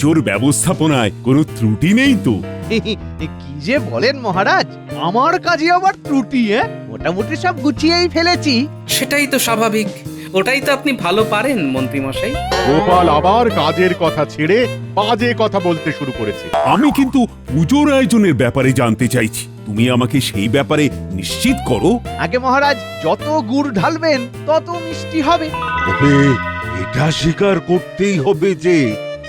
পুজোর ব্যবস্থাপনায় কোনো ত্রুটি নেই তো? কি যে বলেন মহারাজ, আমার কাজে আবার ত্রুটি? মোটামুটি সব গুছিয়েই ফেলেছি। সেটাই তো স্বাভাবিক, ওটাই তো আপনি ভালো পারেন মন্ত্রী মশাই। গোপাল আবার কাজের কথা ছেড়ে বাজে কথা বলতে শুরু করেছে। আমি কিন্তু পুজোর আয়োজনের ব্যাপারে জানতে চাইছি, তুমি আমাকে সেই ব্যাপারে নিশ্চিত করো। আগে মহারাজ, যত গুড় ঢালবেন তত মিষ্টি হবে। তবে এটা স্বীকার করতেই হবে যে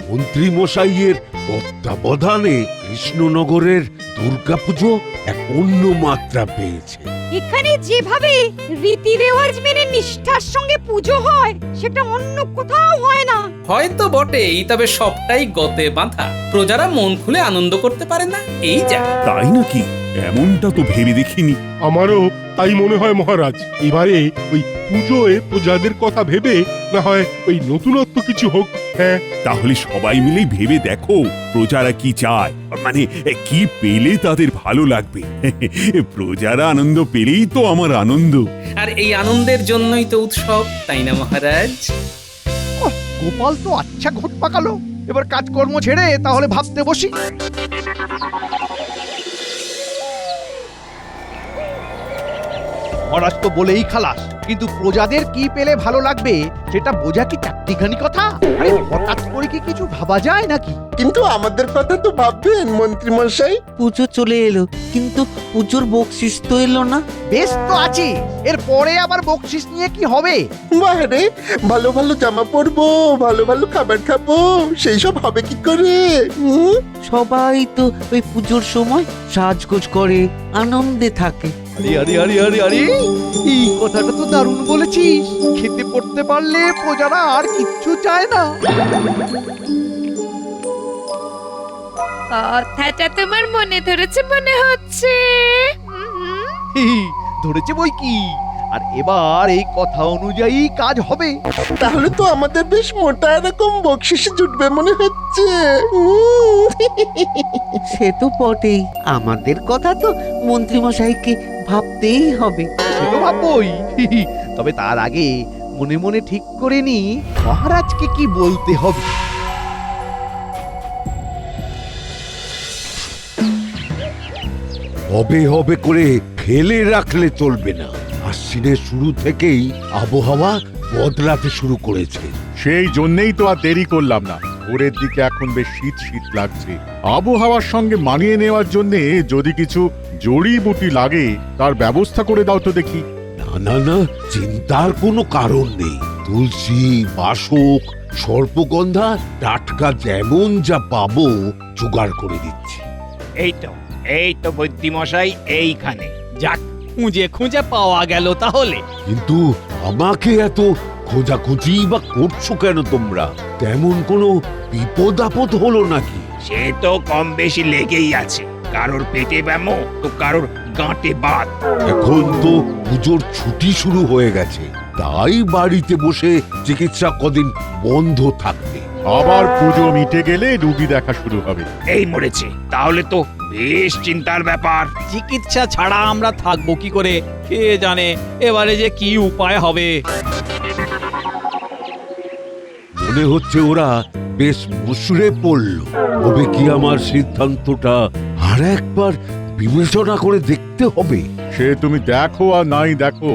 মন্ত্রী মশাইয়ের তত্ত্বাবধানে কৃষ্ণনগরের দুর্গাপুজো এক অন্য মাত্রা পেয়েছে। এখানে যেভাবে রীতি রেওয়াজ মেনে নিষ্ঠার সঙ্গে পুজো হয় সেটা অন্য কোথাও হয় না। হয়তো বটেই, তবে সবটাই গতে বাঁধা। প্রজারা মন খুলে আনন্দ করতে পারে না, এই যা। তাই নাকি? এমনটা তো ভেবে দেখিনি। আমারও তাই মনে হয় মহারাজ। এবারে ওই পুজোয় প্রজাদের কথা ভেবে না হয় ওই নতুনত্ব কিছু হোক। হ্যাঁ, তাহলে সবাই মিলেই ভেবে দেখো প্রজারা কি চায়, মানে কি পেলে তাদের ভালো লাগবে। প্রজারা আনন্দ পেলেই তো আমার আনন্দ। আর এই আনন্দের জন্যই তো উৎসব, তাই না মহারাজ? গোপাল তো আচ্ছা ঘট পাকালো। এবার কাজকর্ম ছেড়ে তাহলে ভাবতে বসি। মহারাজ তো বলেই খালাস, কিন্তু প্রজাদের কি পেলে ভালো লাগবে সেটা বোঝা কি চারটিখানি কথা? আরে হঠাৎ করে কি কিছু ভাবা যায় নাকি? কিন্তু আমাদের কথা তো ভাববেন মন্ত্রী মশাই। পুজো চলে এলো, কিন্তু পুজোর বকশিস তো এলো না। বেশ তো আছে, এর পরে আবার বকশিস নিয়ে কি হবে? বাহারে ভালো ভালো জামা পরবো, ভালো ভালো খাবার খাবো, সেই সব হবে কি করে? সবাই তো ওই পুজোর সময় সাজগোজ করে আনন্দে থাকে। আরে আরে আরে আরে আরে, এই কথাটা তো দারুণ বলেছিস। খেতে পড়তে পারলে প্রজারা আর কিচ্ছু চায় না। কথাটা তোমার মনে ধরেছে মনে হচ্ছে। ধরেছে বই কি, আর এবার এই কথা অনুযায়ী কাজ হবে। তাহলে তো আমাদের বেশ মোটা এরকম বকশিস জুটবে মনে হচ্ছে। সে তো বটেই, আমাদের কথা তো মন্ত্রী মশাইকে ভাবতেই হবে। সে তো ভাববই, তবে তার আগে মনে মনে ঠিক করে নি মহারাজকে কি বলতে হবে। হবে হবে করে ফেলে রাখলে চলবে না। আশ্বিনের শুরু থেকেই আবহাওয়া বদলাতে শুরু করেছে। সেই জন্যই তো আর দেরি করলাম না। ভোরের দিকে এখন বেশ শীত শীত লাগছে। আবহাওয়ার সঙ্গে মানিয়ে নেওয়ার জন্য যদি কিছু জড়িবুটি লাগে তার ব্যবস্থা করে দাও তো দেখি। না না না, চিন্তার কোনো কারণ নেই। তুলসী, বাসক, সর্পগন্ধা টাটকা যেমন যা পাবো জোগাড় করে দিচ্ছি। এই তো বুদ্ধিমশাই এইখানে। যাক, খুঁজে খুঁজে পাওয়া গেল তাহলে। কিন্তু আমাকে এত খোঁজাখুঁজি বা করছো কেন তোমরা? তেমন কোনো বিপদ আপদ হলো নাকি? সে তো কম বেশি লেগেই আছে। কারোর পেটে ব্যামো তো কারোর গাঁটে বাত। এখন তো পুজোর ছুটি শুরু হয়ে গেছে, তাই বাড়িতে বসে চিকিৎসা কদিন বন্ধ থাকবে। আবার পুজো মিটে গেলে রুগী দেখা শুরু হবে। এই মরেছে, তাহলে তো বেশ চিন্তার ব্যাপার। চিকিৎসা ছাড়া আমরা থাকবো কি করে কে জানে এবারে যে কি উপায় হবে। মনে হচ্ছে ওরা বেশ মুসড়ে পড়ল। তবে কি আমার সিদ্ধান্তটা আর একবার বিবেচনা করে দেখতে হবে? সে তুমি দেখো আর নাই দেখো,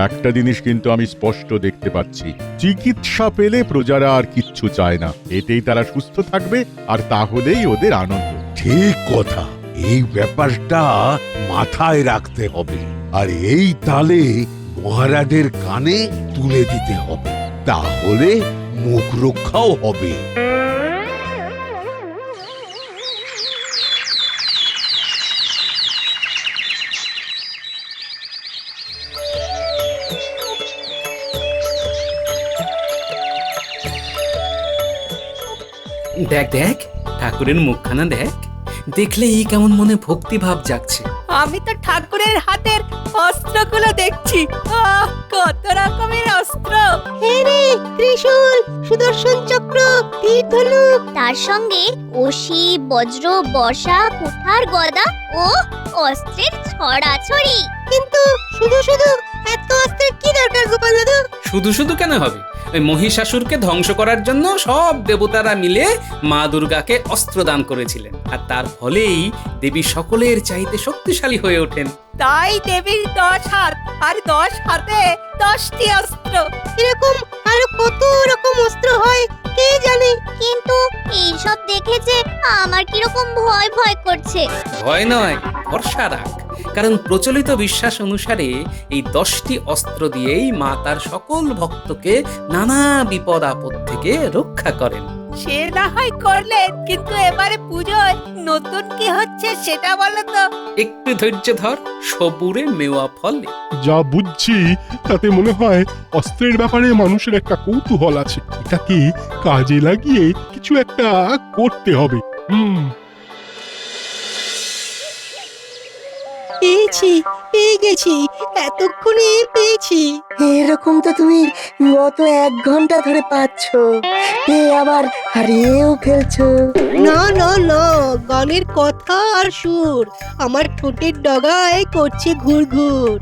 একটা জিনিস কিন্তু আমি স্পষ্ট দেখতে পাচ্ছি, চিকিৎসা পেলে প্রজারা আর কিচ্ছু চায় না। এতেই তারা সুস্থ থাকবে, আর তাহলেই ওদের আনন্দ। ঠিক কথা, এই ব্যাপারটা মাথায় রাখতে হবে, আর এই তালে মহারাজের কানে তুলে দিতে হবে। তাহলে মুখ রক্ষাও হবে। দেখ দেখ, ঠাকুরের মুখখানা দেখ, দেখলেই কেমন মনে ভক্তি ভাব জাগছে। আমি তো ঠাকুরের হাতের অস্ত্রগুলো দেখছি। কত রকমের অস্ত্র! হেরে, ত্রিশূল, সুদর্শন চক্র, তীর ধনুক, তার সঙ্গে অসি, বজ্র, বর্ষা, কুঠার, গদা ও অস্ত্রের ছড়াছড়ি। কিন্তু শুধু শুধু এত অস্ত্রের কি দরকার গোপাল দাদু? শুধু শুধু কেন হবে? ওই মহিষাসুরকে ধ্বংস করার জন্য সব দেবতারা মিলে মা দুর্গাকে অস্ত্র দান করেছিলেন, আর তার ফলেই দেবী সকলের চাইতে শক্তিশালী হয়ে ওঠেন। তাই দেবীর 10 হাত আর 10 হাতে 10টি অস্ত্র। এরকম আরো কত রকম অস্ত্র হয় কে জানে। কিন্তু এইসব দেখেছে আমার কিরকম ভয় ভয় করছে। ভয় নয়, ভরসা রাখ, কারণ প্রচলিত বিশ্বাস অনুসারে এই 10টি অস্ত্র দিয়েই মা তার সকল ভক্তকে নানা বিপদ আপদ থেকে রক্ষা করেন। সে না হয় করলেন, কিন্তু এবারে পুজোয় নতুন কি হচ্ছে সেটা বলো তো। একটু ধৈর্য ধর, সবুরে মেওয়া ফলে। যা বুঝছি তাতে মনে হয় অস্ত্রের ব্যাপারে মানুষের একটা কৌতূহল আছে, এটাকে কাজে লাগিয়ে কিছু একটা করতে হবে। পেয়ে গেছি, এতক্ষণে পেয়েছি। এরকম তো তুমি গত 1 ঘন্টা ধরে পাচ্ছ, আবার হারিয়েও ফেলছো। না না না, গানের কথা আর সুর আমার ঠোঁটের ডগায় করছে ঘুর ঘুর।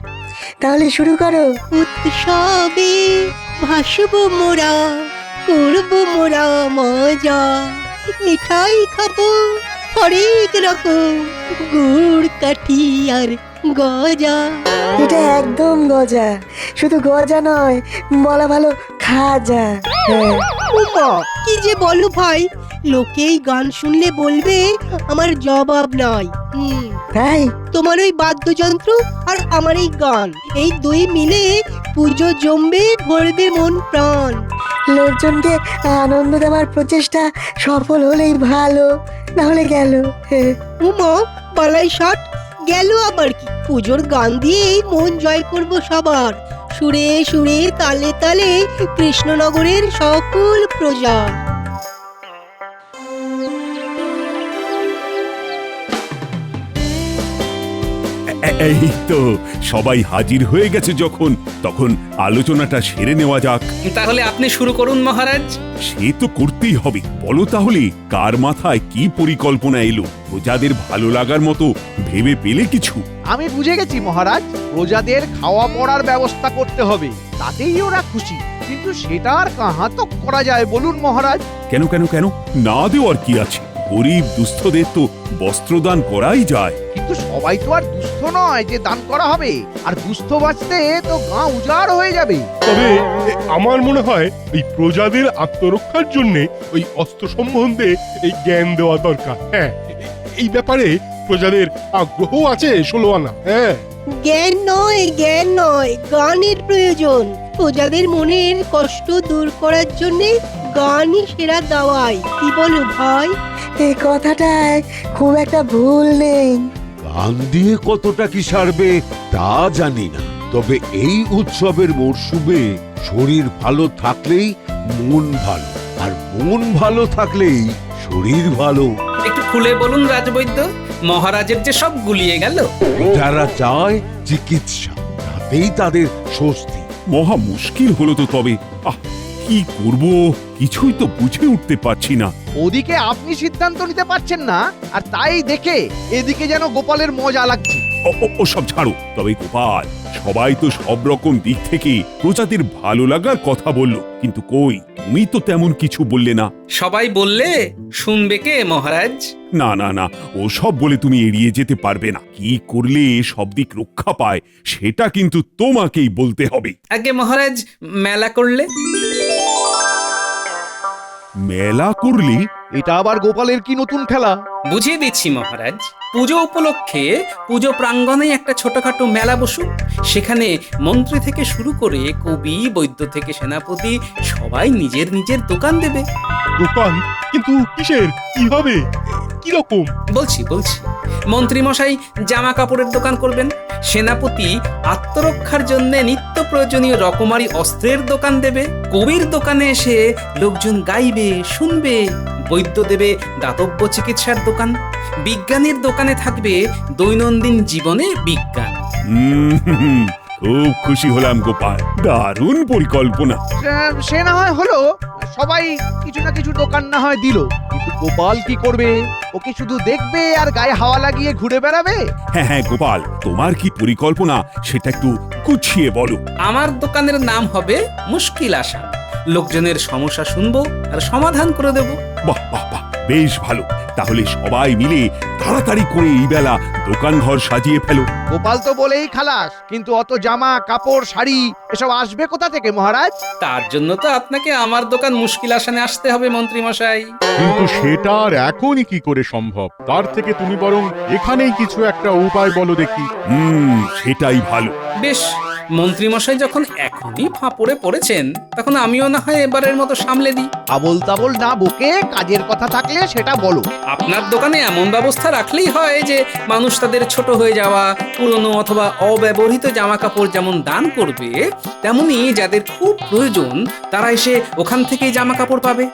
তাহলে শুরু করো। উৎসবে ভাসবো মোরা, করবো মোরা মজা, মিঠাই খাবো হরেক রকম, গুড় কাঠি আর গজা। এটা একদম গজা, শুধু গজা নয়, বলা ভালো খাজা। উমা, কি যে বলো ভাই, লোকেই গান শুনলে বলবে আমার জবাব নাই। তাই তোমার ওই বাদ্যযন্ত্র আর আমার এই গান, এই দুই মিলে পুজো জমবে, ভরবে মন প্রাণ। লোকজনকে আনন্দ দেওয়ার প্রচেষ্টা সফল হলেই ভালো, না হলে গেল। উমা, বালাই ষাট গেল আবার কি? পুজোর গান দিয়েই মন জয় করব সবার, সুরে সুরে তালে তালে কৃষ্ণনগরের সকল প্রজা। এই তো সবাই হাজির হয়ে গেছে, যখন তখন আলোচনাটা সেরে নেওয়া যাক। তাহলে আপনি শুরু করুন মহারাজ। সে তো করতেই হবে। বলো তাহলে, কার মাথায় কি পরিকল্পনা এলো? প্রজাদের ভালো লাগার মতো ভেবে পেলে কিছু? আমি বুঝে গেছি মহারাজ, প্রজাদের খাওয়া পড়ার ব্যবস্থা করতে হবে, তাতেই ওরা খুশি। কিন্তু সেটা আর কাহা তো করা যায় বলুন মহারাজ? কেন কেন কেন, না দেওয়ার কি আছে? গরিব দুস্থদের তো বস্ত্রদান করাই যায়। কিন্তু সবাই তো আর দুস্থ নয় যে দান করা হবে, আর দুস্থ বাঁচতে তো গাঁ উজাড় হয়ে যাবে। তবে আমার মনে হয় এই প্রজাদের আত্মরক্ষার জন্য ওই অস্ত্র সম্বন্ধে এই জ্ঞান দেওয়া দরকার। হ্যাঁ, এই ব্যাপারে প্রজাদের আগ্রহ আছে 16 আনা। হ্যাঁ, জ্ঞান নয়, গানের প্রয়োজন। প্রজাদের মনের কষ্ট দূর করার জন্য গানই সেরা দাওয়াই। কি বলো ভাই? এই কথাটায় খুব একটা ভুল নেই। গান দিয়ে কতটা কি সারবে তা জানি না, তবে এই উৎসবের মরশুমে শরীর ভালো থাকলেই মন ভালো, আর মন ভালো থাকলেই শরীর ভালো। একটু খুলে বলুন রাজবৈদ্য, মহারাজের যে সব গুলিয়ে গেল। যারা চায় চিকিৎসা, তাতেই তাদের স্বস্তি। মহা মুশকিল হলো তো। তবে কি করব, কিছুই তো বুঝে উঠতে পারছি না। ওদিকে আপনি সিদ্ধান্ত নিতে পারছেন না, আর তাই দেখে এদিকে যেন গোপালের মজা লাগছে। ও সব ছাড়ো। তবে গোপাল, সবাই তো সব রকম দিক থেকে প্রজাদের ভালো লাগার কথা বললো, কিন্তু কই, তুমি তো তেমন কিছু বললে না। সবাই বললে শুনবে কে মহারাজ? না না না, ও সব বলে তুমি এড়িয়ে যেতে পারবে না। কি করলে সব দিক রক্ষা পায় সেটা কিন্তু তোমাকেই বলতে হবে। আগে মহারাজ, মেলা করলে? মেলা করলে? এটা আবার গোপালের কি নতুন খেলা? বুঝিয়ে দিচ্ছি মহারাজ। পুজো উপলক্ষে পুজো প্রাঙ্গণে একটা ছোটখাটো মেলা বসুক। সেখানে মন্ত্রী থেকে শুরু করে কবি, বৈদ্য থেকে সেনাপতি সবাই নিজের নিজের দোকান দেবে। দোকান? কিন্তু কিসের, কিভাবে, কিরকম? বলছি। মন্ত্রী মশাই জামা কাপড়ের দোকান করবেন, সেনাপতি আত্মরক্ষার জন্য নিত্য প্রয়োজনীয় রকমারি অস্ত্রের দোকান দেবে, কবির দোকানে এসে লোকজন গাইবে, শুনবে, বৈদ্য দেবে দাতব্য চিকিৎসার দোকান, বিজ্ঞানীর দোকানে থাকবে দৈনন্দিন জীবনে বিজ্ঞান। খুব খুশি হলাম গোপাল, দারুণ পরিকল্পনা। সে না হয় হলো, সবাই কিছু না কিছু দোকান না হয় দিল, কিন্তু গোপাল কি করবে? ওকে শুধু দেখবে আর গায়ে হাওয়া লাগিয়ে ঘুরে বেড়াবে? হ্যাঁ গোপাল, তোমার কি পরিকল্পনা সেটা একটু গুছিয়ে বলো। আমার দোকানের নাম হবে মুশকিল আসান। লোকজনের সমস্যা শুনবো আর সমাধান করে দেব। বাহ বাহ বাহ, বেশ ভালো। তাহলে সবাই মিলে তাড়াতাড়ি করে এই বেলা দোকান ঘর সাজিয়ে ফেলো। গোপাল তো বলেই খালাস, কিন্তু অত জামা কাপড় শাড়ি এসব আসবে কোথা থেকে মহারাজ? তার জন্য তো আপনাকে আমার দোকান মুশকিল আসানে আসতে হবে মন্ত্রী মশাই। কিন্তু সেটা আর এখনই কি করে সম্ভব? তার থেকে তুমি বরং এখানেই কিছু একটা উপায় বলো দেখি। সেটাই ভালো। বেশ, মন্ত্রী মশাই যখন এখনই ফাঁপড়ে পড়েছেন, তখন আমিও না হয় এবারের মতো সামলে দিই। আবোল তাবোল না বকে কাজের কথা থাকলে সেটা বলো। আপনার দোকানে এমন ব্যবস্থা রাখলেই হয় যে মানুষ তাদের ছোট হয়ে যাওয়া পুরনো অথবা অব্যবহৃত জামা কাপড় যেমন দান করবে, তেমনি যাদের খুব প্রয়োজন তারা এসে ওখান থেকেই জামা কাপড় পাবে।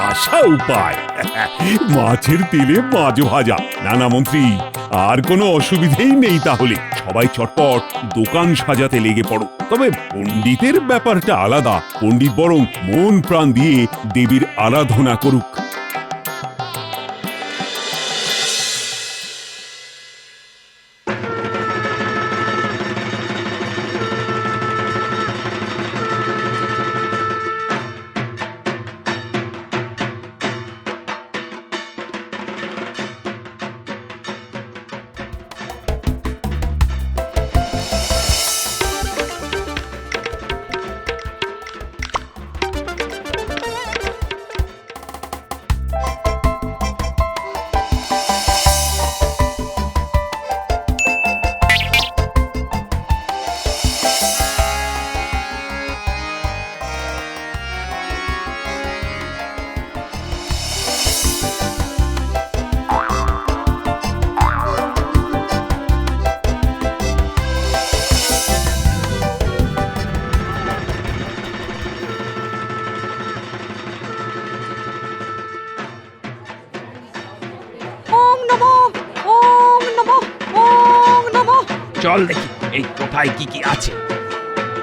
আশা উপায়, মাছের তেলে মাছ ভাজা। না মন্ত্রী, আর কোনো অসুবিধেই নেই। তাহলে সবাই চটপট দোকান সাজাতে লেগে পড়ো। তবে পণ্ডিতের ব্যাপারটা আলাদা। পণ্ডিত বরং মন প্রাণ দিয়ে দেবীর আরাধনা করুক। চল দেখি এই কোথায় কি কি আছে।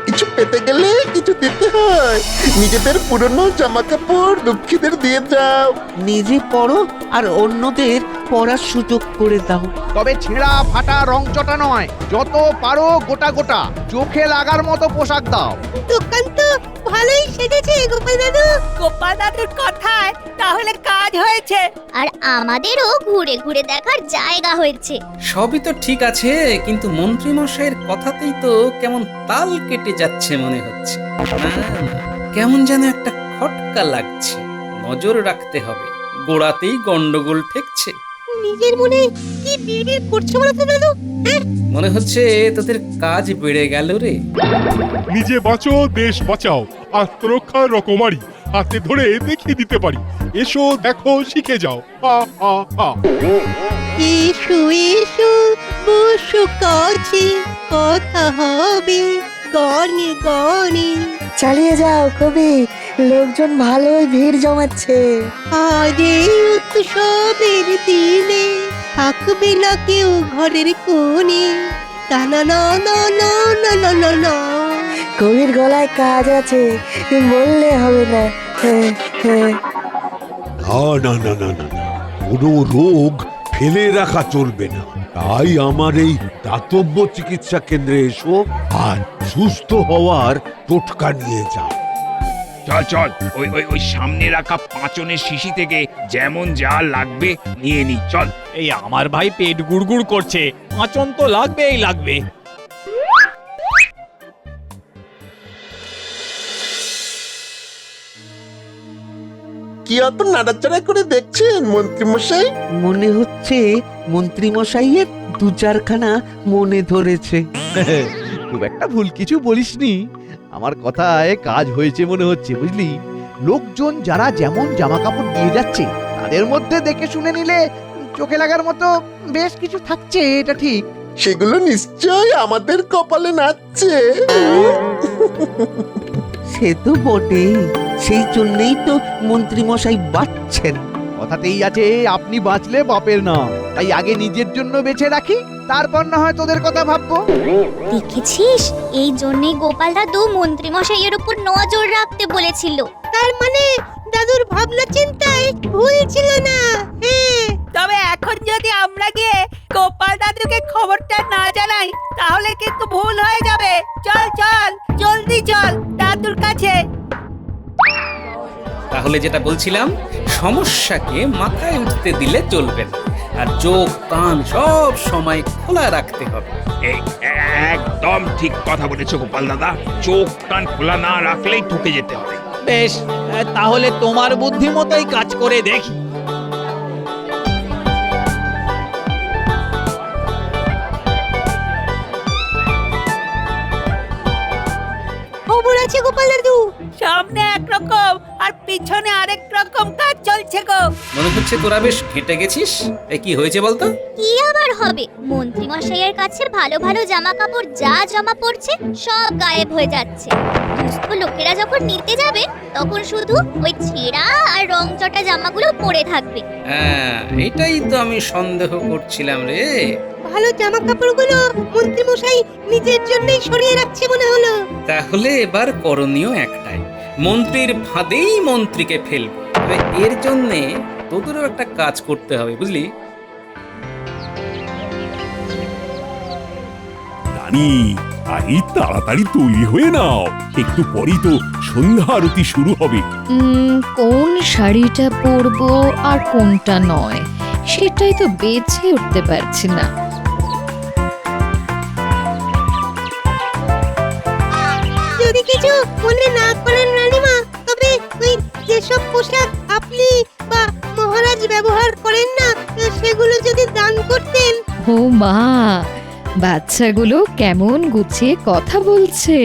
কিছু পেতে গেলে কিছু দিতে হয়। নিজেদের পুরনো জামা কাপড় দুঃখীদের দিয়ে যাও। নিজে পড়ো আর অন্যদের পড়ার সুযোগ করে দাও। তবে ছেঁড়া ফাটা রং চটা নয়, যত পারো গোটা গোটা চোখে লাগার মতো পোশাক দাও। দোকান তো ভালোই সেজেছে গোপাল দাদু। গোপাল দাদুর কথায় তাহলে কাজ হয়েছে, আর আমাদেরও ঘুরে ঘুরে দেখার জায়গা হয়েছে। সবই তো ঠিক আছে, কিন্তু মন্ত্রী মশাইয়ের কথাতেই তো কেমন তাল কেটে যাচ্ছে মনে হচ্ছে। কেমন যেন একটা খটকা লাগছে। নজর রাখতে হবে, গোড়াতেই গন্ডগোল ঠেকছে। নিজের মনে কি বিড়বিড় করছো বলো তো দাদু? মনে হচ্ছে তোদের কাজ বেড়ে গেল রে। নিজে বাঁচো দেশ বাঁচাও, আত্মরক্ষার রকমারি হাতে ধরে দেখিয়ে দিতে পারি। এসো দেখো শিখে যাও। হা হা হা। এসো এসো বসো কাছে, কথা হবে গানে গানে। চালিয়ে যাও কবি, লোকজন ভালোই ভিড় জমাচ্ছে। আজ এই উৎসবের দিনে থাকবে না কেউ ঘরের কোণে। টানা না না না না না না না। কবির গলায় কাজ আছে, বললে হবে না। না না না না না, কোনো রোগ ফেলে রাখা চলবে না। তাই আমার এই দাতব্য চিকিৎসা কেন্দ্রে এসো আর সুস্থ হওয়ার টোটকা নিয়ে যাও। চল চল, ওই ওই ওই সামনে রাখা পাঁচনের শিশি থেকে যেমন যা লাগবে নিয়ে নি। চল। এই আমার ভাই পেট গুড়গুড় করছে, পাঁচন তো লাগবেই লাগবে। কি অত নাড়াচাড়া করে দেখছেন মন্ত্রী মশাই? মনে হচ্ছে মন্ত্রী মশাইয়ের দু চারখানা মনে ধরেছে। খুব একটা ভুল কিছু বলিসনি। আমার কথায় কাজ হয়েছে মনে হচ্ছে, বুঝলি? লোকজন যারা যেমন জামা কাপড় দিয়ে যাচ্ছে, তাদের মধ্যে দেখে শুনে নিলে চোখে লাগার মতো বেশ কিছু থাকছে, এটা ঠিক। সেগুলো নিশ্চয় আমাদের কপালে নাচছে। সে তো বটেই, সেই জন্যই তো মন্ত্রী মশাই বাঁচছেন। কথাতেই আছে আপনি বাঁচলে বাপের নাম। তাই আগে নিজের জন্য বেঁচে রাখি, তারপর না হয় তোদের কথা ভাববো। দেখেছিস, এই জন্যই গোপাল দাদু মন্ত্রী মশাইয়ের উপর নজর রাখতে বলেছিল। তার মানে দাদুর ভাবনা চিন্তায় ভুল ছিল না। হ্যাঁ, তবে এখন যদি আমরা গিয়ে গোপাল দাদুকে খবরটা না জানাই, তাহলে কিন্তু ভুল হয়ে যাবে। চল চল, জলদি চল দাদুর কাছে। তাহলে যেটা বলছিলাম, সমস্যাকে মাথায় উঠতে দিলে চলবে না, আর চোখ কান সব সময় খোলা রাখতে হবে। এই একদম ঠিক কথা বলেছো গোপাল দাদা, চোখ কান খোলা না রাখলেই ঠকে যেতে হবে। বেশ, তাহলে তোমার বুদ্ধি মতোই কাজ করে দেখি। খবর আছে গোপাল দাদু? সামনে একরকম আর পিছনে আরেক রকম কাজ চলছে গো। মনে হচ্ছে তোরা বেশ ঘেঁটে গেছিস। এ কি হয়েছে বলতো? কি আবার হবে, মন্ত্রী মশাইয়ের কাছে ভালো ভালো জামা কাপড় যা জমা পড়ছে সব গায়েব হয়ে যাচ্ছে। দুস্থ লোকেরা যখন নিতে যাবে তখন শুধু ওই ছেঁড়া আর রংচটা জামাগুলো পরে থাকবে। হ্যাঁ, এটাই তো আমি সন্দেহ করছিলাম রে। ভালো জামা কাপড়গুলো মন্ত্রী মশাই নিজের জন্যই সরিয়ে রাখছে মনে হলো। তাহলে এবার করণীয় একটাই, মন্ত্রীর ফাঁদেই মন্ত্রীকে ফেলবো। তবে এর জন্যে তোদেরও একটা কাজ করতে হবে, বুঝলি? রানী, আরে তাড়াতাড়ি তৈরি হয়ে নাও, একটু পরেই তো সন্ধ্যা আরতি শুরু হবে। কোন শাড়িটা পরবো আর কোনটা নয় সেটাই তো বেছে উঠতে পারছি না। যদি কিছু মনে না করেন রানীমা, তবে ওই যেসব পোশাক আপনি বা মহারাজ ব্যবহার করেন না সেগুলো যদি দান করতেন। ও মা, বাচ্চাগুলো কেমন গুছিয়ে কথা বলছে।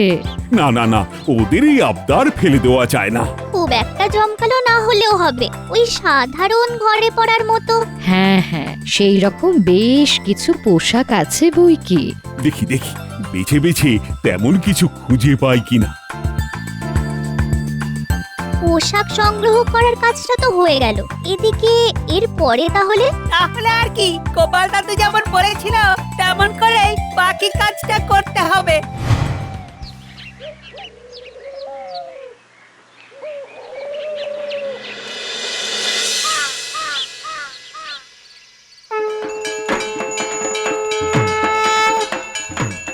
না না না, ওদের এই আবদার ফেলে দেওয়া যায় না। খুব একটা জমকালো না হলেও হবে, ওই সাধারণ ঘরে পড়ার মতো। হ্যাঁ হ্যাঁ, সেই রকম বেশ কিছু পোশাক আছে বই কি। দেখি দেখি বেছে বেছে তেমন কিছু খুঁজে পাই কিনা। পোশাক সংগ্রহ করার কাজটা তো হয়ে গেল, এদিকে এর পরে তাহলে আর কি, গোপাল দাদু যেমন বলেছিল তেমন করেই বাকি কাজটা করতে হবে।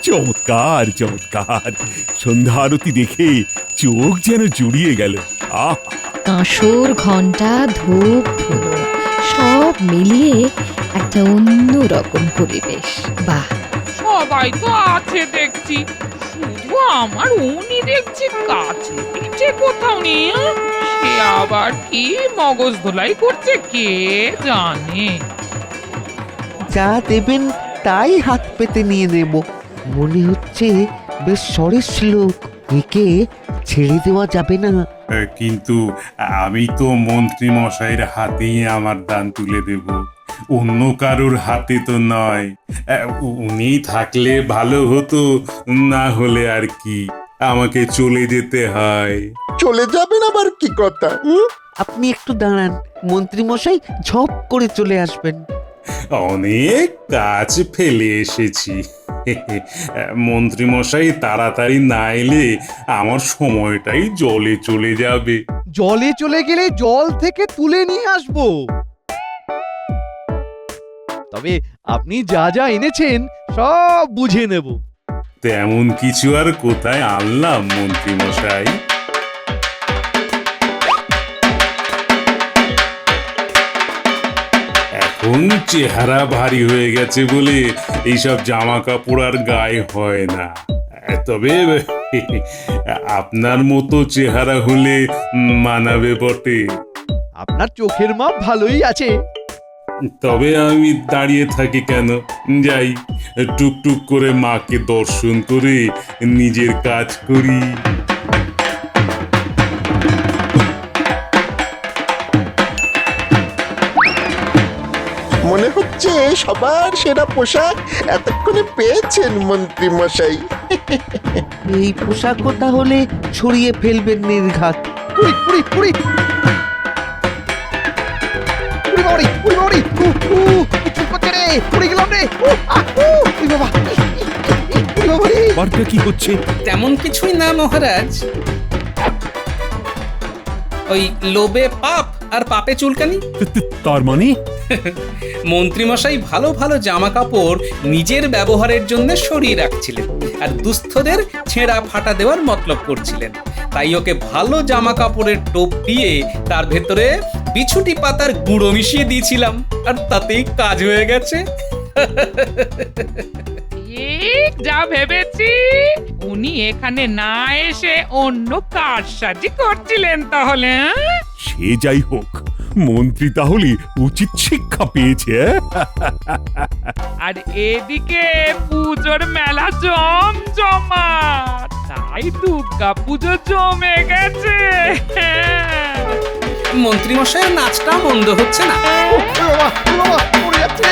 চমৎকার চমৎকার, সন্ধ্যা আরতি দেখে চোখ যেন জুড়িয়ে গেল। আহ, কাঁসর, ঘন্টা, ধূপ, ধুনো সব মিলিয়ে একটা অন্য রকম পরিবেশ। বাহ, সবাই তো আছে দেখছি, শুধু আমার উনি দেখছি কাছে পিঠে কোথাও নেই। সে আবার কি মগজ ধোলাই করছে কে জানে। যা দেবেন তাই হাত পেতে নিয়ে নেব। মনে হচ্ছে বেশ সরেস লোক, একে ছেড়ে দেওয়া যাবে না। কিন্তু আমি তো মন্ত্রী মশাইয়ের হাতেই আমার দান তুলে দেব, অন্য কারোর হাতে তো নয়। উনি থাকলে ভালো হতো, না হলে আর কি, আমাকে চলে যেতে হয়। চলে যাবেন আবার কি কথা? আপনি একটু দাঁড়ান, মন্ত্রী মশাই ঝপ করে চলে আসবেন। অনেক কাজ ফেলে এসেছি, মন্ত্রী মশাই তাড়াতাড়ি না এলে আমার সময়টাই জলে চলে যাবে। জলে চলে গেলে জল থেকে তুলে নিয়ে আসবো। তবে আপনি যা যা এনেছেন সব বুঝে নেব। তেমন কিছু আর কোথায় আনলাম মন্ত্রী মশাই? এখন চেহারা ভারী হয়ে গেছে বলে এইসব জামা কাপড় আর গায়ে হয় না। তবে আপনার মতো চেহারা হলে মানাবে বটে। আপনার চোখের মাপ ভালোই আছে। তবে আমি দাঁড়িয়ে থাকি কেন, যাই টুকটুক করে মাকে দর্শন করে নিজের কাজ করি। মনে হচ্ছে সবার সেরা পোশাক এতক্ষণে পেয়েছেন মন্ত্রী মশাই। এই পোশাকও তাহলে ছড়িয়ে ফেলবেন নির্ঘাত। কি হচ্ছে? তেমন কিছুই না মহারাজ, ওই লোভে পাপ আর পাপে চুলকানি। তার মানে মন্ত্রীমশাই ভালো ভালো জামা কাপড় নিজের ব্যবহারের জন্য সরিয়ে রাখছিলেন আর দুস্থদের ছেঁড়া ফাটা দেওয়ার মতলব করছিলেন। তাই ওকে ভালো জামা কাপড়ের টোপ দিয়ে তার ভেতরে বিছুটি পাতার গুঁড়ো মিশিয়ে দিয়েছিলাম, আর তাতেই কাজ হয়ে গেছে। ঠিক যা ভেবেছি, উনি এখানে না এসে অন্য কারসাজি করছিলেন তাহলে। সে যাই হোক, মন্ত্রী তাহলে উচিত শিক্ষা পেয়েছে। আর এদিকে পুজোর মেলা জমজমা, তাই দুর্গা পুজো জমে গেছে। মন্ত্রীমশাইয়ের নাচটা মন্দ হচ্ছে না। বাবা, বাবা, পড়ে যাচ্ছে।